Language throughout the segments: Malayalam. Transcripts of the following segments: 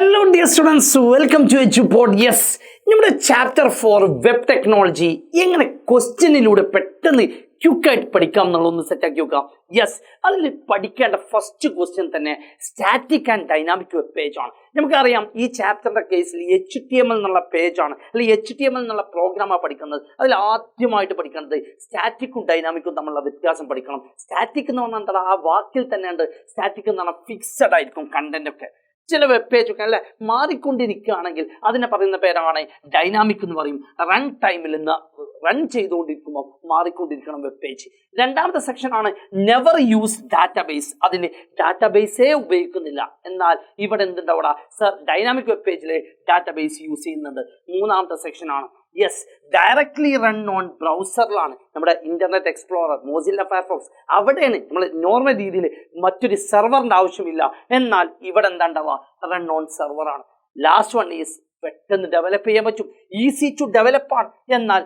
Hello dear students, welcome to EduPod. Yes, നമ്മുടെ ചാപ്റ്റർ 4 വെബ് ടെക്നോളജി എങ്ങനെ ക്വസ്റ്റ്യനിലൂടെ പെട്ടെന്ന് ക്യുക്കായിട്ട് പഠിക്കാം എന്നുള്ളതൊന്ന് സെറ്റാക്കി നോക്കാം. യെസ്, അതിൽ പഠിക്കേണ്ട ഫസ്റ്റ് ക്വസ്റ്റ്യൻ തന്നെ static and dynamic web page ആണ്. നമുക്കറിയാം ഈ ചാപ്റ്ററിന്റെ കേസിൽ HTML എന്നുള്ള പേജാണ് അല്ലെങ്കിൽ HTML എന്നുള്ള പ്രോഗ്രാമാണ് പഠിക്കുന്നത്. അതിൽ ആദ്യമായിട്ട് പഠിക്കേണ്ടത് സ്റ്റാറ്റിക്കും ഡൈനാമിക്കും തമ്മിലുള്ള വ്യത്യാസം പഠിക്കണം. സ്റ്റാറ്റിക് എന്ന് പറഞ്ഞാൽ എന്താ, ആ വാക്കിൽ തന്നെയുണ്ട്. സ്റ്റാറ്റിക് എന്ന് പറഞ്ഞാൽ ഫിക്സഡ് ആയിരിക്കും കണ്ടന്റ് ഒക്കെ. ചില വെബ് പേജൊക്കെ അല്ലെ മാറിക്കൊണ്ടിരിക്കുകയാണെങ്കിൽ അതിനെ പറയുന്ന പേരാണ് ഡൈനാമിക് എന്ന് പറയും. റൺ ടൈമിൽ നിന്ന് റൺ ചെയ്തുകൊണ്ടിരിക്കുമ്പോൾ മാറിക്കൊണ്ടിരിക്കണം വെബ് പേജ്. രണ്ടാമത്തെ സെക്ഷൻ ആണ് നെവർ യൂസ് ഡാറ്റാബേസ്. അതിന് ഡാറ്റാബേസേ ഉപയോഗിക്കുന്നില്ല, എന്നാൽ ഇവിടെ എന്തുണ്ടാവും, സർ ഡൈനാമിക് വെബ് പേജിൽ ഡാറ്റാബേസ് യൂസ് ചെയ്യുന്നുണ്ട്. മൂന്നാമത്തെ സെക്ഷൻ ആണ് യെസ് ഡയറക്ട്ലി റൺ ഓൺ ബ്രൗസറിലാണ്. നമ്മുടെ ഇന്റർനെറ്റ് എക്സ്പ്ലോറർ, മോസില്ല ഫയർഫോക്സ്, അവിടെയാണ് നമ്മൾ നോർമൽ രീതിയിൽ മറ്റൊരു സെർവറിന്റെ ആവശ്യമില്ല. എന്നാൽ ഇവിടെ എന്താ ഉണ്ടാവുക, റൺ ഓൺ സെർവറാണ്. ലാസ്റ്റ് വൺ ഈസ് പെട്ടെന്ന് ഡെവലപ്പ് ചെയ്യാൻ പറ്റും, ഈസി ടു ഡെവലപ്പ് ആണ്. എന്നാൽ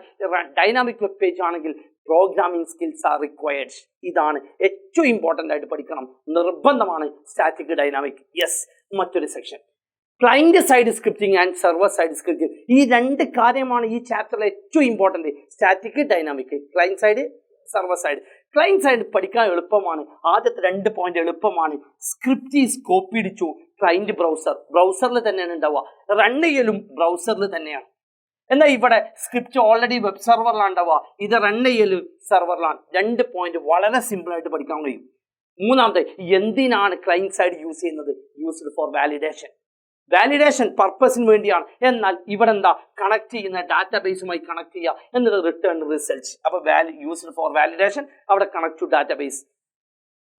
ഡൈനാമിക് വെബ് പേജ് ആണെങ്കിൽ പ്രോഗ്രാമിംഗ് സ്കിൽസ് ആർ റിക്വയർഡ്. ഇതാണ് ഏറ്റവും ഇമ്പോർട്ടൻ്റ് ആയിട്ട് പഠിക്കണം, നിർബന്ധമാണ് സ്റ്റാറ്റിക് ഡൈനാമിക്. യെസ്, മറ്റൊരു section client side scripting and server side scripting. ഈ രണ്ട് കാര്യമാണ് ഈ ചാപ്റ്ററിലെ ഏറ്റവും important. Static dynamic, client side, server side. Client side പഠിക്കാൻ എളുപ്പമാണ്, ആദ്യത്തെ 2 പോയിന്റ് എളുപ്പമാണ്. Script is copied to client browser, ബ്രൗസറിൽ തന്നെയാണ് ഉണ്ടാവുക. റൺ ചെയ്യലും ബ്രൗസറിൽ തന്നെയാണ്. എന്നാൽ ഇവിടെ സ്ക്രിപ്റ്റ് ഓൾറെഡി വെബ് സെർവറിലാണ് ഉണ്ടാവുക, ഇത് റൺ ചെയ്യലും സെർവറിലാണ്. 2 പോയിന്റ് വളരെ സിമ്പിൾ ആയിട്ട് പഠിക്കാൻ കഴിയും. മൂന്നാമത്തെ, എന്തിനാണ് ക്ലൈന്റ് സൈഡ് യൂസ് ചെയ്യുന്നത്? യൂസ്ഡ് ഫോർ വാലിഡേഷൻ, വാലിഡേഷൻ പർപ്പസിന് വേണ്ടിയാണ്. എന്നാൽ ഇവിടെ എന്താ, കണക്ട് ചെയ്യുന്ന ഡാറ്റാബേസുമായി കണക്ട് ചെയ്യുക എന്നിട്ട് റിട്ടേൺ റിസൾട്ട്. അപ്പൊ യൂസ്ഡ് ഫോർ വാലിഡേഷൻ, അവിടെ കണക്ട് ടു ഡാറ്റാബേസ്.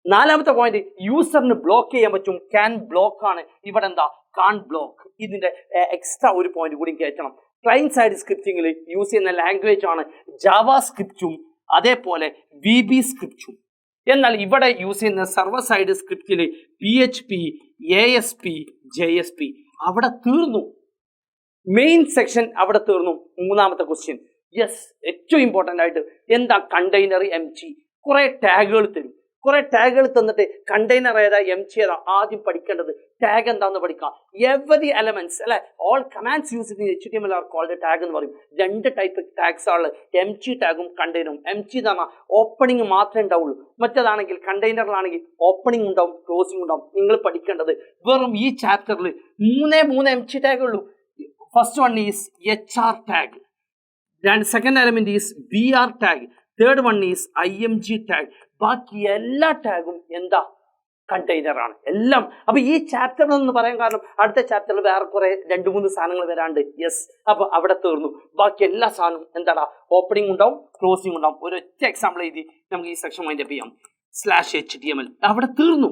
നാലാമത്തെ പോയിന്റ്, യൂസറിന് ബ്ലോക്ക് ചെയ്യാൻ പറ്റും, ക്യാൻ ബ്ലോക്ക് ആണ്. ഇവിടെ എന്താ, കാൺ ബ്ലോക്ക്. ഇതിന്റെ എക്സ്ട്രാ ഒരു പോയിന്റ് കൂടി കയറ്റണം. ക്ലൈന്റ് സൈഡ് സ്ക്രിപ്റ്റിംഗിൽ യൂസ് ചെയ്യുന്ന ലാംഗ്വേജ് ആണ് ജാവ സ്ക്രിപ്റ്റും അതേപോലെ VB സ്ക്രിപ്റ്റും. എന്നാൽ ഇവിടെ യൂസ് ചെയ്യുന്ന സെർവർ സൈഡ് സ്ക്രിപ്റ്റിൽ PHP, ASP, JSP. അവിടെ തീർന്നു, മെയിൻ സെക്ഷൻ അവിടെ തീർന്നു. മൂന്നാമത്തെ ക്വസ്റ്റ്യൻ, യെസ് ഏറ്റവും ഇമ്പോർട്ടൻ്റ് ആയിട്ട്, എന്താ കണ്ടെയ്നർ MG. കുറെ ടാഗുകൾ തരും, കുറെ ടാഗുകൾ തന്നിട്ട് കണ്ടെയ്നർ ഏതാ MG ഏതാ ആദ്യം പഠിക്കേണ്ടത്. ടാഗ് എന്താണെന്ന് പഠിക്കാം. എവറി എലമെന്റ്സ് അല്ലെ, all commands use in HTML are called tag എന്ന് പറയും. 2 ടൈപ്പ് ടാഗ്സ് ആണ്, MG ടാഗും കണ്ടെയ്നറും. MG എന്ന് പറഞ്ഞാൽ ഓപ്പണിംഗ് മാത്രമേ ഉണ്ടാവുള്ളൂ, മറ്റേതാണെങ്കിൽ കണ്ടെയ്നറിലാണെങ്കിൽ ഓപ്പണിംഗ് ഉണ്ടാവും, ക്ലോസിംഗ് ഉണ്ടാവും. നിങ്ങൾ പഠിക്കേണ്ടത് വെറും ഈ ചാപ്റ്ററിൽ 3 MG ടാഗ് ഉള്ളൂ. First one is HR tag, second element is BR tag, third one is IMG tag. ബാക്കി എല്ലാ ടാഗും എന്താ, കണ്ടെയ്നർ ആണ് എല്ലാം. അപ്പൊ ഈ ചാപ്റ്റർ എന്ന് പറയാൻ കാരണം അടുത്ത ചാപ്റ്ററിൽ വേറെ കുറെ 2-3 സാധനങ്ങൾ വരാണ്ട്. യെസ്, അപ്പൊ അവിടെ തീർന്നു. ബാക്കി എല്ലാ സാധനവും എന്താടാ, ഓപ്പണിംഗ് ഉണ്ടാവും, ക്ലോസിംഗ് ഉണ്ടാവും. ഒരൊറ്റ എക്സാമ്പിൾ എഴുതി നമുക്ക് ഈ സെക്ഷൻ വൈൻഡ് അപ്പ് ചെയ്യാം. /HTML അവിടെ തീർന്നു.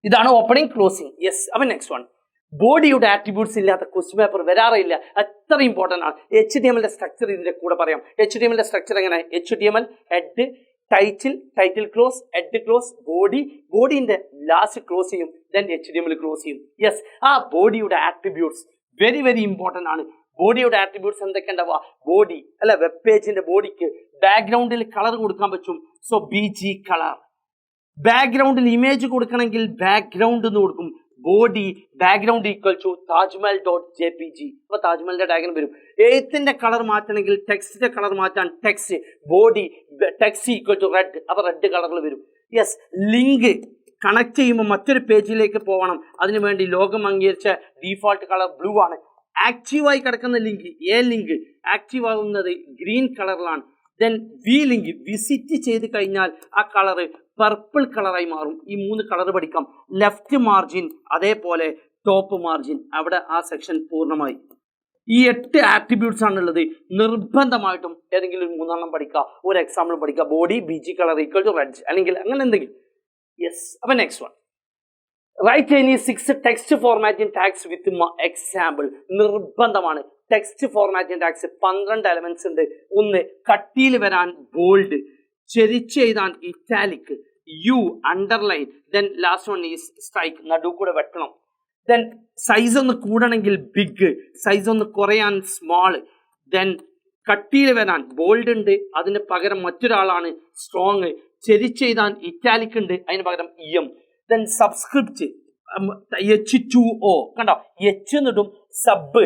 ഇതാണ് ഓപ്പണിംഗ്, ക്ലോസിംഗ്. യെസ്, അപ്പൊ നെക്സ്റ്റ് വൺ, ബോഡിയുടെ ആട്രിബ്യൂട്ട്സ് ഇല്ലാത്ത ക്വസ്റ്റ്യൻ പേപ്പർ വരാറില്ല. അത്ര ഇമ്പോർട്ടൻ്റ് ആണ്. HTML സ്ട്രക്ചർ ഇതിന്റെ കൂടെ പറയാം. HTML സ്ട്രക്ചർ എങ്ങനെ, HTML head, title close, head close, ബോഡിന്റെ ലാസ്റ്റ് ക്ലോസ് ചെയ്യും, ദെൻ HTML ക്ലോസ് ചെയ്യും. യെസ്, ആ ബോഡിയുടെ ആട്രിബ്യൂട്ട്സ് വെരി വെരി ഇമ്പോർട്ടൻ്റ് ആണ്. ബോഡിയുടെ ആട്രിബ്യൂട്ട്സ് എന്തൊക്കെ ഉണ്ടാവുക, ബോഡി അല്ല വെബ് പേജിന്റെ ബോഡിക്ക് ബാക്ക്ഗ്രൗണ്ടിൽ കളർ കൊടുക്കാൻ പറ്റും. So BG colour. ബാക്ക്ഗ്രൗണ്ടിൽ ഇമേജ് കൊടുക്കണമെങ്കിൽ ബാക്ക്ഗ്രൗണ്ട് എന്ന് കൊടുക്കും. ബോഡി ബാക്ക്ഗ്രൗണ്ട് ഈക്വൽ ടു താജ്മഹൽ.jpg. അപ്പൊ താജ്മഹലിന്റെ ഡയഗ്രം വരും. എഴുത്തിന്റെ കളർ മാറ്റണമെങ്കിൽ ടെക്സ്റ്റിന്റെ കളർ മാറ്റാൻ text, body text equal to red. അപ്പൊ റെഡ് കളറിൽ വരും. യെസ്, ലിങ്ക് കണക്ട് ചെയ്യുമ്പോൾ മറ്റൊരു പേജിലേക്ക് പോകണം, അതിനുവേണ്ടി ലോകം അംഗീകരിച്ച ഡീഫോൾട്ട് കളർ ബ്ലൂ ആണ്. ആക്റ്റീവായി കിടക്കുന്ന ലിങ്ക്, ലിങ്ക് ആക്റ്റീവ് ആകുന്നത് ഗ്രീൻ കളറിലാണ്. ദെൻ ലിങ്ക് വിസിറ്റ് ചെയ്ത് കഴിഞ്ഞാൽ ആ കളറ് പർപ്പിൾ കളറായി മാറും. ഈ 3 കളർ പഠിക്കാം. ലെഫ്റ്റ് മാർജിൻ അതേപോലെ ടോപ്പ് മാർജിൻ. അവിടെ ആ സെക്ഷൻ പൂർണ്ണമായി. ഈ 8 ആട്രിബ്യൂട്ട്സ് ആണുള്ളത്. നിർബന്ധമായിട്ടും ഏതെങ്കിലും ഒരു 3 പഠിക്കുക. ഒരു എക്സാമ്പിൾ പഠിക്കുക. Body BG colour equal to red അല്ലെങ്കിൽ അങ്ങനെ എന്തെങ്കിലും. യെസ്, അപ്പൊ next one, right any 6 text formatting tags with example. നിർബന്ധമാണ്. ടെക്സ്റ്റ് ഫോർമാറ്റിംഗ് ടാഗ്സ് 12 എലമെന്റ്സ് ഉണ്ട്. ഒന്ന്, കട്ടിയിൽ വരാൻ ബോൾഡ്, ചെരിച്ച് എഴുതാൻ italic, underline, then last one is strike, നടു കൂടെ വെട്ടണം. ദെൻ സൈസ് ഒന്ന് കൂടണമെങ്കിൽ ബിഗ്, സൈസ് ഒന്ന് കുറയാൻ സ്മോൾ. ദെൻ കട്ടിയിൽ വരാൻ ബോൾഡ് ഉണ്ട്, അതിന് പകരം മറ്റൊരാളാണ് സ്ട്രോങ്. ചെരിച്ച് എഴുതാൻ ഇറ്റാലിക് ഉണ്ട്, അതിന് പകരം EM. ദെൻ സബ്സ്ക്രിപ്റ്റ് H2O കണ്ടോ, എച്ച് എന്നിടും sub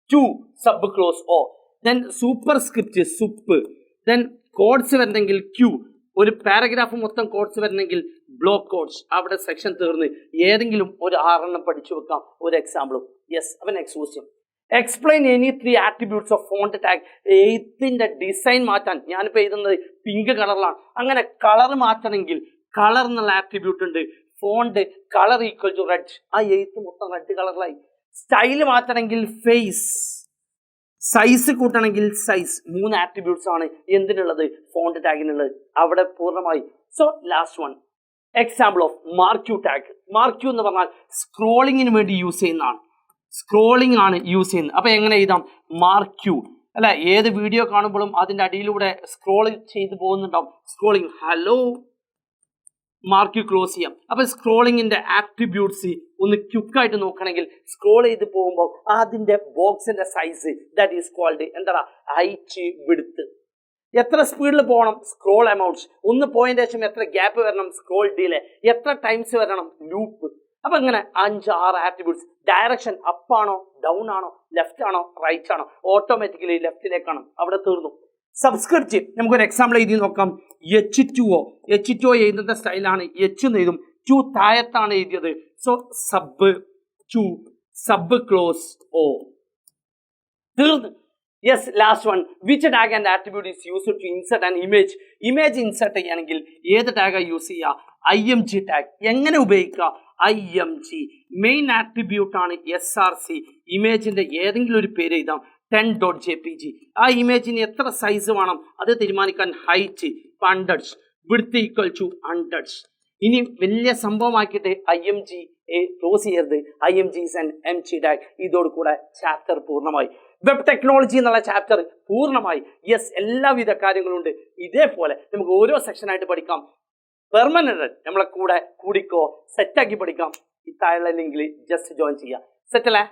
to sub close O, then super script sup, then quotes വരണമെങ്കിൽ Q, ഒരു പാരഗ്രാഫ് മൊത്തം കോഡ്സ് വരണമെങ്കിൽ ബ്ലോക്ക് കോഡ്സ്. അവിടെ സെക്ഷൻ തീർന്ന് ഏതെങ്കിലും ഒരു 6 പഠിച്ചു വെക്കാം, ഒരു എക്സാമ്പിളും. യെസ്, അപ്പൊ next question, explain any 3 attributes of font tag. എഴുത്തിന്റെ ഡിസൈൻ മാറ്റാൻ, ഞാനിപ്പോൾ എഴുതുന്നത് പിങ്ക് കളറിലാണ്, അങ്ങനെ കളർ മാറ്റണമെങ്കിൽ കളർ എന്നുള്ള ആട്രിബ്യൂട്ട് ഉണ്ട്. Font colour equal to red, ആ എഴുത്ത് മൊത്തം റെഡ് കളറിലായി. സ്റ്റൈല് മാറ്റണമെങ്കിൽ ഫേസ്, സൈസ് കൂട്ടണമെങ്കിൽ സൈസ്. 3 ആട്രിബ്യൂട്ട്സ് ആണ് എന്തിനുള്ളത്, ഫോണ്ട് ടാഗിനുള്ളത്. അവിടെ പൂർണ്ണമായി. So last one, example of marquee tag. Marquee എന്ന് പറഞ്ഞാൽ സ്ക്രോളിങ്ങിന് വേണ്ടി യൂസ് ചെയ്യുന്നതാണ്, സ്ക്രോളിംഗ് ആണ് യൂസ് ചെയ്യുന്നത്. അപ്പൊ എങ്ങനെ എഴുതാം, മാർക്യൂ അല്ല, ഏത് വീഡിയോ കാണുമ്പോഴും അതിന്റെ അടിയിലൂടെ സ്ക്രോൾ ചെയ്ത് പോകുന്നുണ്ടാവും, സ്ക്രോളിംഗ്. ഹലോ, മാർക്ക് ക്ലോസ് ചെയ്യാം. അപ്പൊ സ്ക്രോളിങ്ങിന്റെ ആട്രിബ്യൂട്ട്സ് ഒന്ന് ക്വിക്കായിട്ട് നോക്കണമെങ്കിൽ സ്ക്രോൾ ചെയ്ത് പോകുമ്പോൾ അതിന്റെ ബോക്സിന്റെ സൈസ്, ദാറ്റ് ഈസ് കോൾഡ് എന്താ, ഹൈറ്റ് വിഡ്ത്ത്. എത്ര സ്പീഡിൽ പോകണം, സ്ക്രോൾ എമൗണ്ട്സ്. ഒന്ന് പോയിന്റ് ശേഷം എത്ര ഗ്യാപ്പ് വരണം, സ്ക്രോൾ ഡിലേ. എത്ര ടൈംസ് വരണം, ലൂപ്പ്. അപ്പൊ ഇങ്ങനെ 5-6 ആട്രിബ്യൂട്ട്സ്. ഡയറക്ഷൻ അപ്പാണോ ഡൗൺ ആണോ ലെഫ്റ്റ് ആണോ റൈറ്റ് ആണോ, ഓട്ടോമാറ്റിക്കലി ലെഫ്റ്റിലേക്കാണ്, അവിടെ തീർന്നു. സബ്സ്ക്രിപ്റ്റ് നമുക്കൊരു എക്സാമ്പിൾ എഴുതി നോക്കാം. H2O, H2O എഴുതുന്ന സ്റ്റൈലാണ്, എച്ച് എന്ന് എഴുതും, 2 താഴത്താണ് എഴുതിയത്. So sub to sub close O, തീർന്നു. Yes, last one, which tag and attribute is used to insert an image. Image insert ചെയ്യുകയാണെങ്കിൽ ഏത് ടാഗാണ് യൂസ് ചെയ്യുക, IMG ടാഗ്. എങ്ങനെ ഉപയോഗിക്കുക, IMG. മെയിൻ ആട്രിബ്യൂട്ട് ആണ് SRC. ഇമേജിന്റെ ഏതെങ്കിലും ഒരു പേര് എഴുതാം, 10.jpg. ആ ഇമേജിന് എത്ര സൈസ് വേണം അത് തീരുമാനിക്കാൻ ഹൈറ്റ് 100, വിഡ്ത്ത് ഈക്വൽ ടു 100. ഇനി വലിയ സംഭവമാക്കിയിട്ട് IMG ക്ലോസ് ചെയ്യരുത്, IMG is an MG tag. ഇതോടുകൂടെ ചാപ്റ്റർ പൂർണ്ണമായി. വെബ് ടെക്നോളജി എന്നുള്ള ചാപ്റ്റർ പൂർണ്ണമായി. യെസ്, എല്ലാവിധ കാര്യങ്ങളും ഉണ്ട്. ഇതേപോലെ നമുക്ക് ഓരോ സെക്ഷനായിട്ട് പഠിക്കാം. പെർമനന്റ് നമ്മളെ കൂടെ കൂടിക്കോ, സെറ്റാക്കി പഠിക്കാം. ഈ താഴെ ലിങ്കിൽ ജസ്റ്റ് ജോയിൻ ചെയ്യാം. സെറ്റല്ലേ?